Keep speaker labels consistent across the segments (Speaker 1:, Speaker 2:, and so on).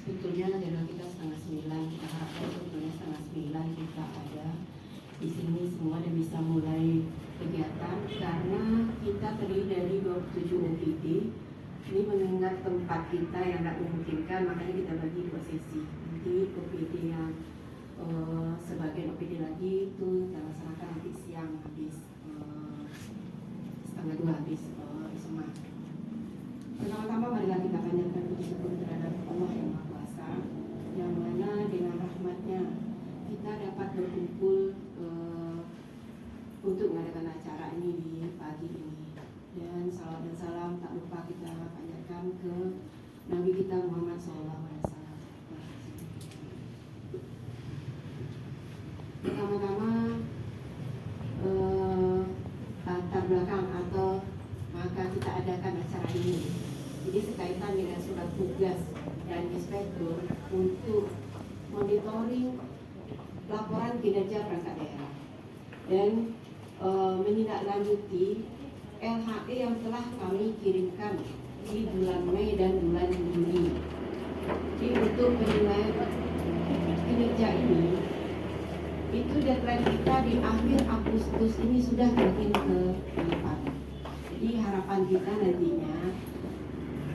Speaker 1: Sebetulnya adalah kita 8:30, kita harapkan sebetulnya 8:30 kita ada di sini semua dan bisa mulai kegiatan, karena kita terdiri dari 27 OPD. Ini mengingat tempat kita yang tidak memungkinkan, makanya kita bagi 2 sesi. Nanti OPD yang sebagian OPD lagi itu kita laksanakan nanti siang habis 1:30 habis semua. Pertama-tama marilah kita panjatkan puji syukur terhadap Allah yang Maha Kuasa, yang mana dengan rahmatnya kita dapat berkumpul untuk mengadakan acara ini di pagi ini. Dan salawat dan salam tak lupa kita panjatkan ke Nabi kita Muhammad SAW. Pertama-tama latar belakang atau maka kita adakan acara ini. Jadi sekaitan dengan surat tugas dan inspektur untuk monitoring laporan kinerja perangkat daerah dan menindaklanjuti LHE yang telah kami kirimkan di bulan Mei dan bulan Juni. Jadi untuk penilaian kinerja ini, itu deadline kita di akhir Agustus ini sudah makin ke depan. Jadi harapan kita nantinya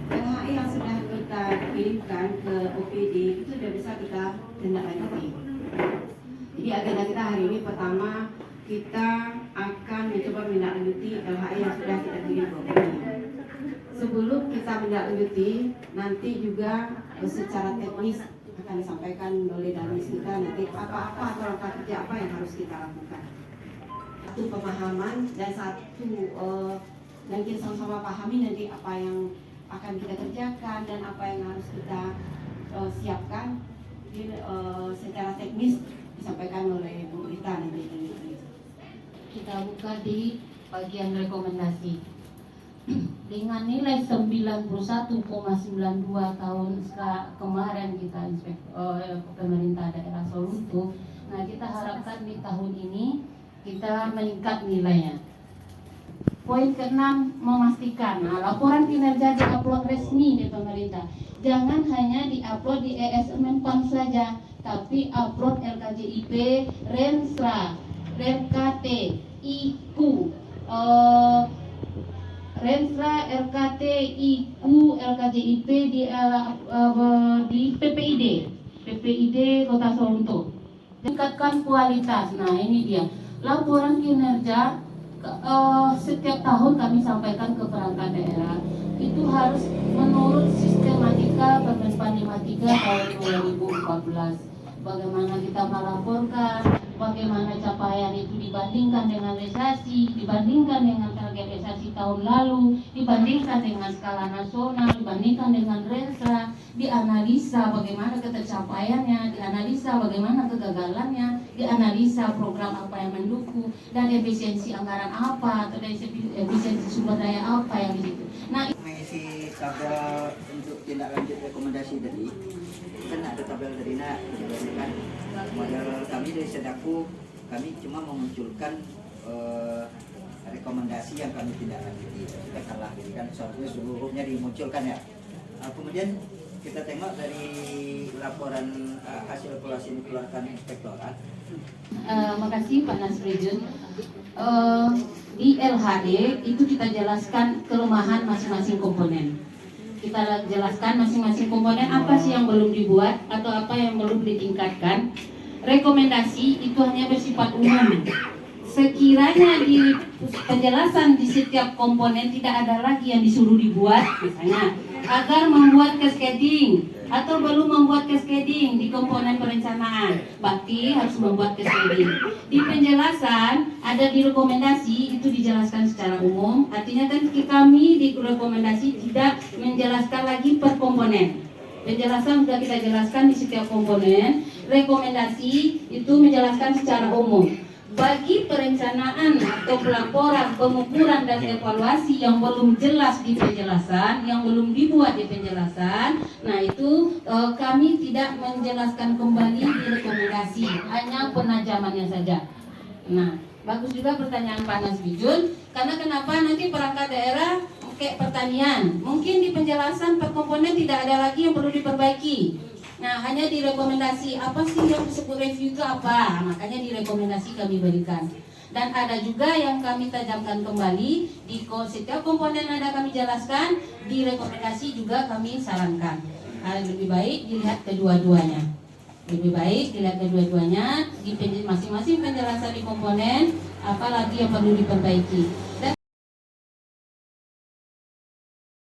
Speaker 1: LHE yang sudah kita kirimkan ke OPD itu sudah bisa kita tindaklanjuti. Jadi agenda kita hari ini pertama kita akan mencoba menindaklanjuti LHE yang sudah kita kirim ke OPD. Sebelum kita menindaklanjuti, nanti juga secara teknis akan disampaikan oleh danis kita nanti apa-apa atau langkah kerja apa yang harus kita lakukan. Satu pemahaman dan satu dan kita sama-sama pahami nanti apa yang akan kita kerjakan dan apa yang harus kita siapkan. Jadi, secara teknis disampaikan oleh Bu Rita nanti.
Speaker 2: Kita buka di bagian rekomendasi dengan nilai 91,92 tahun kemarin kita pemerintah daerah Solutu. Nah, kita harapkan di tahun ini kita meningkat nilainya. Poin ke-6, memastikan laporan kinerja diupload resmi di pemerintah. Jangan hanya diupload di ESMenpan saja, tapi upload LKJIP, Rensra, RKT, IKU, Rensra, RKT, IKU, LKJIP di PPID Kota Solo. Tingkatkan kualitas. Nah, ini dia laporan kinerja. Setiap tahun kami sampaikan ke perangkat daerah itu harus menurut sistematika Permenpan 53 tahun 2014. Bagaimana kita melaporkan, bagaimana capaian itu dibandingkan dengan realisasi, dibandingkan dengan target realisasi tahun lalu, dibandingkan dengan skala nasional, dibandingkan dengan Rensra, dianalisa bagaimana ketercapaiannya, dianalisa bagaimana kegagalannya, dianalisa program apa yang mendukung, dan efisiensi anggaran apa, atau efisiensi sumber daya apa yang di situ. Nah,
Speaker 3: mengisi tabel untuk tindak lanjut rekomendasi tadi, kan ada tabel dari kan model kami dari Sedaku, kami cuma memunculkan rekomendasi yang kami tindak lanjuti. Kita kalah, jadi kan seharusnya seluruhnya dimunculkan ya. Kemudian kita tengok dari laporan hasil evaluasi yang dikeluarkan inspektorat.
Speaker 2: Makasih Pak Nasrijun. Di LHD itu kita jelaskan kelemahan masing-masing komponen. Kita jelaskan masing-masing komponen apa sih yang belum dibuat atau apa yang belum ditingkatkan. Rekomendasi itu hanya bersifat umum. Sekiranya di penjelasan di setiap komponen tidak ada lagi yang disuruh dibuat, misalnya agar membuat cascading atau belum membuat cascading di komponen perencanaan, berarti harus membuat cascading. Di penjelasan ada di rekomendasi itu dijelaskan secara umum, artinya kan kami di rekomendasi tidak menjelaskan lagi per komponen. Penjelasan sudah kita jelaskan di setiap komponen. Rekomendasi itu menjelaskan secara umum. Bagi perencanaan atau pelaporan, pengukuran dan evaluasi yang belum jelas di penjelasan, yang belum dibuat di penjelasan, nah itu kami tidak menjelaskan kembali di rekomendasi, hanya penajamannya saja. Nah, bagus juga pertanyaan Pak Nasrijun, karena kenapa nanti perangkat daerah kayak pertanian, mungkin di penjelasan per komponen tidak ada lagi yang perlu diperbaiki. Nah, hanya direkomendasi apa sih yang disebut review itu apa? Makanya direkomendasi kami berikan. Dan ada juga yang kami tajamkan kembali di setiap komponen ada kami jelaskan, direkomendasi juga kami sarankan. Lebih baik dilihat kedua-duanya. Lebih baik dilihat kedua-duanya di masing-masing penjelasan di komponen, apalagi yang perlu diperbaiki. Dan